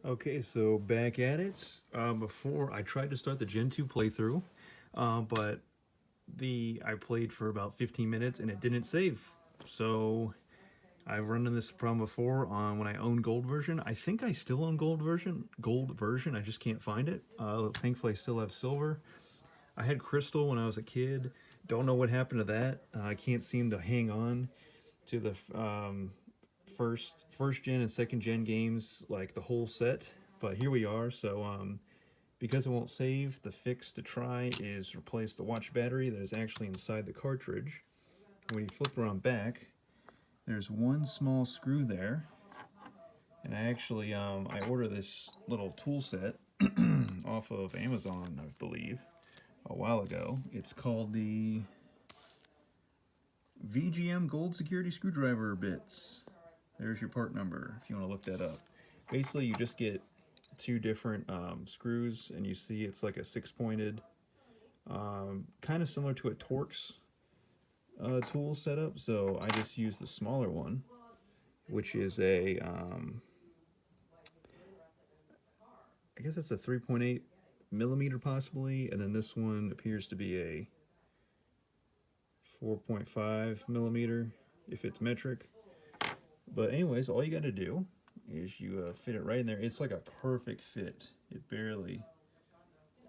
Okay, so back at it. Before I tried to start the Gen 2 playthrough, but I played for about 15 minutes and it didn't save. So I've run into this problem before on when I own gold version. I think I still own gold version. I just can't find it. Thankfully, I still have silver. I had crystal when I was a kid. Don't know what happened to that. I can't seem to hang on to the first gen and second gen games, like the whole set. But here we are. So because it won't save, the fix to try is replace the watch battery that is actually inside the cartridge. When you flip around back, there's one small screw there, and I actually I ordered this little tool set off of Amazon, I believe, a while ago. It's called the VGM Gold Security Screwdriver Bits. There's your part number if you want to look that up. Basically, you just get two different screws, and you see it's like a six-pointed, kind of similar to a Torx tool setup. So I just use the smaller one, which is a, I guess it's a 3.8 millimeter possibly, and then this one appears to be a 4.5 millimeter if it's metric. But anyways, all you got to do is you fit it right in there. It's like a perfect fit. It barely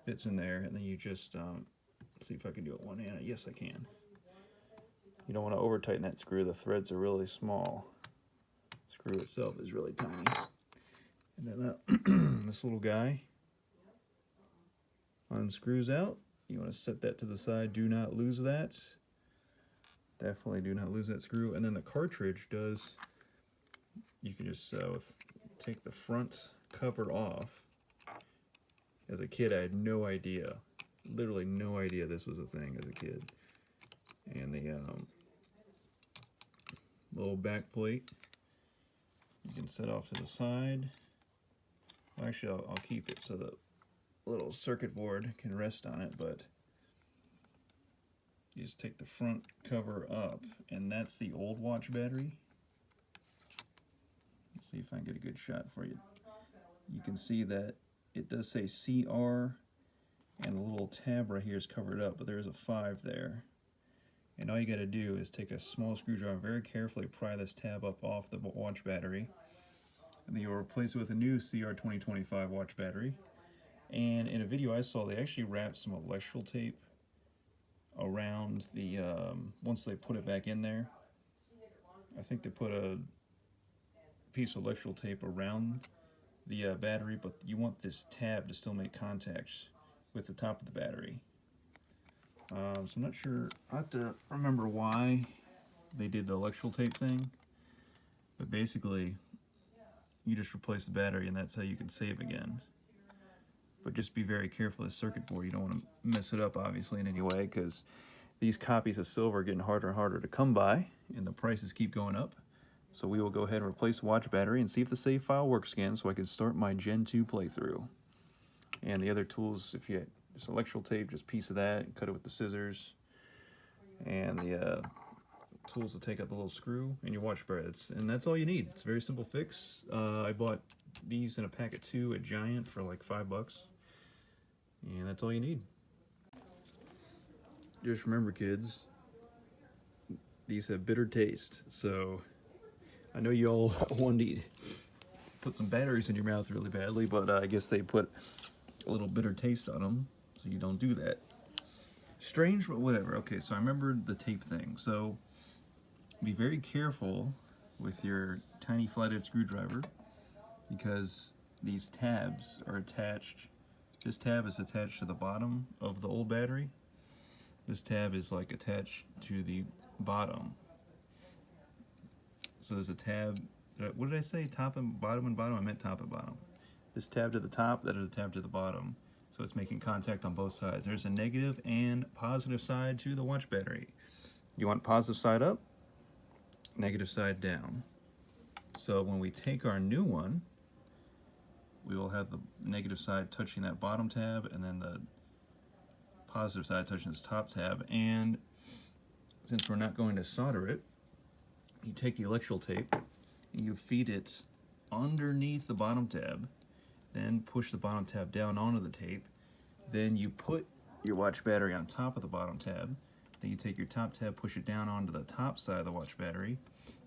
fits in there, and then you just let's see if I can do it one-handed. Yes, I can. You don't want to over tighten that screw. The threads are really small. The screw itself is really tiny. And then this little guy unscrews out. You want to set that to the side. Do not lose that. Definitely do not lose that screw. And then the cartridge does, you can just take the front cover off. As a kid, I had no idea, literally no idea this was a thing as a kid. And the little back plate, you can set off to the side. Well, actually, I'll keep it so the little circuit board can rest on it, but you just take the front cover up, and that's the old watch battery. Let's see if I can get a good shot for you. You can see that it does say CR, and the little tab right here is covered up, but there's a 5 there. And all you got to do is take a small screwdriver, very carefully pry this tab up off the watch battery, and then you'll replace it with a new CR2025 watch battery. And in a video I saw, they actually wrapped some electrical tape around the, once they put it back in there. I think they put a piece of electrical tape around the battery, but you want this tab to still make contact with the top of the battery. So I'm not sure, I have to remember why they did the electrical tape thing, but basically you just replace the battery and that's how you can save again. But just be very careful with the circuit board. You don't want to mess it up, obviously, in any way, because these copies of silver are getting harder and harder to come by, and the prices keep going up. So we will go ahead and replace the watch battery and see if the save file works again so I can start my Gen 2 playthrough. And the other tools, if you just electrical tape, just a piece of that, and cut it with the scissors. And the tools to take out the little screw and your watch battery. And that's all you need. It's a very simple fix. I bought these in a pack of 2 at Giant for like $5. And that's all you need. Just remember, kids, these have bitter taste. So I know you all want to put some batteries in your mouth really badly, but I guess they put a little bitter taste on them, so you don't do that. Strange, but whatever. Okay, so I remember the tape thing. So be very careful with your tiny flathead screwdriver, because these tabs are attached. This tab is attached to the bottom of the old battery. This tab is like attached to the bottom. So there's a tab, what did I say? Top and bottom and bottom? I meant top and bottom. This tab to the top, that is a tab to the bottom. So it's making contact on both sides. There's a negative and positive side to the watch battery. You want positive side up, negative side down. So when we take our new one, we will have the negative side touching that bottom tab, and then the positive side touching this top tab. And since we're not going to solder it, you take the electrical tape and you feed it underneath the bottom tab, then push the bottom tab down onto the tape, then you put your watch battery on top of the bottom tab, then you take your top tab, push it down onto the top side of the watch battery,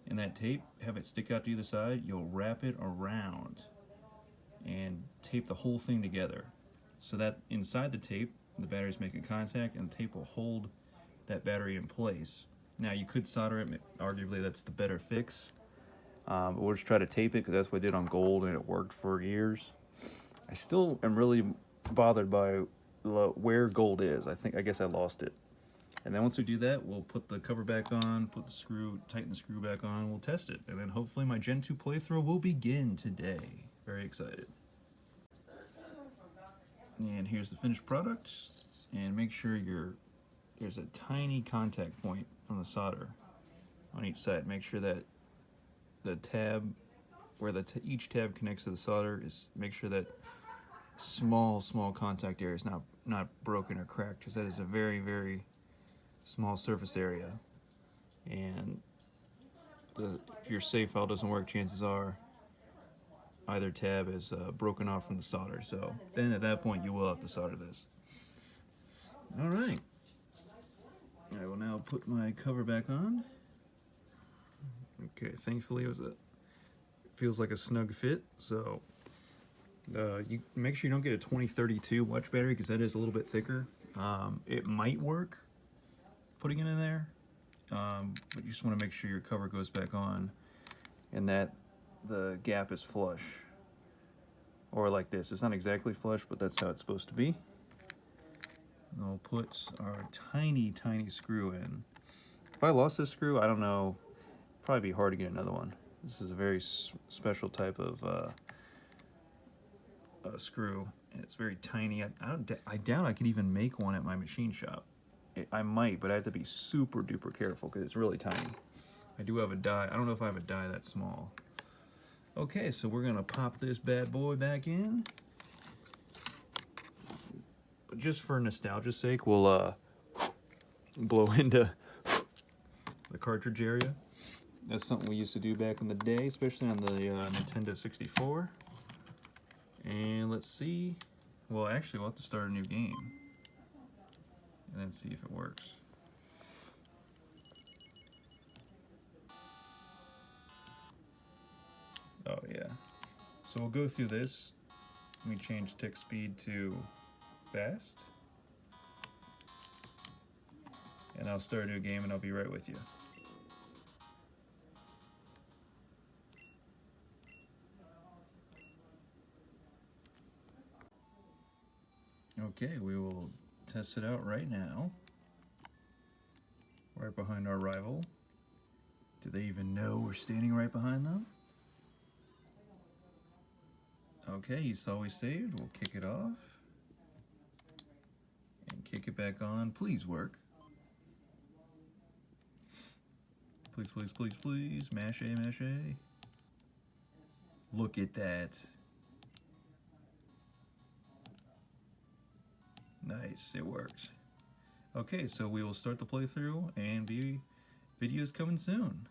and that tape, have it stick out to either side, you'll wrap it around and tape the whole thing together. So that inside the tape, the battery's making contact and the tape will hold that battery in place. Now you could solder it, arguably that's the better fix. But we'll just try to tape it because that's what I did on gold and it worked for years. I still am really bothered by where gold is. I guess I lost it. And then once we do that, we'll put the cover back on, tighten the screw back on, we'll test it. And then hopefully my Gen 2 playthrough will begin today. Very excited. And here's the finished product. And make sure there's a tiny contact point from the solder on each side. Make sure that the tab, where each tab connects to the solder, make sure that small contact area is not broken or cracked, because that is a very, very small surface area. And if your save file doesn't work, chances are either tab is broken off from the solder. So then at that point you will have to solder this. All right. I will now put my cover back on. Okay, thankfully it feels like a snug fit. So you make sure you don't get a 2032 watch battery because that is a little bit thicker. It might work putting it in there, but you just want to make sure your cover goes back on and that the gap is flush, or like this. It's not exactly flush, but that's how it's supposed to be. And we'll put our tiny screw in. If I lost this screw, I don't know, it'd probably be hard to get another one. This is a very special type of screw, and it's very tiny. I doubt I could even make one at my machine shop. I might, but I have to be super duper careful because it's really tiny. I do have a die. I don't know if I have a die that small. Okay, so we're gonna pop this bad boy back in. But just for nostalgia's sake, we'll blow into the cartridge area. That's something we used to do back in the day, especially on the Nintendo 64. And let's see. Well, actually, we'll have to start a new game and then see if it works. Oh yeah. So we'll go through this. Let me change tick speed to fast. And I'll start a new game and I'll be right with you. Okay, we will test it out right now. Right behind our rival. Do they even know we're standing right behind them? Okay, he's always saved. We'll kick it off. And kick it back on. Please work. Please, please, please, please. Mash A, mash A. Look at that. Nice, it works. Okay, so we will start the playthrough and videos coming soon.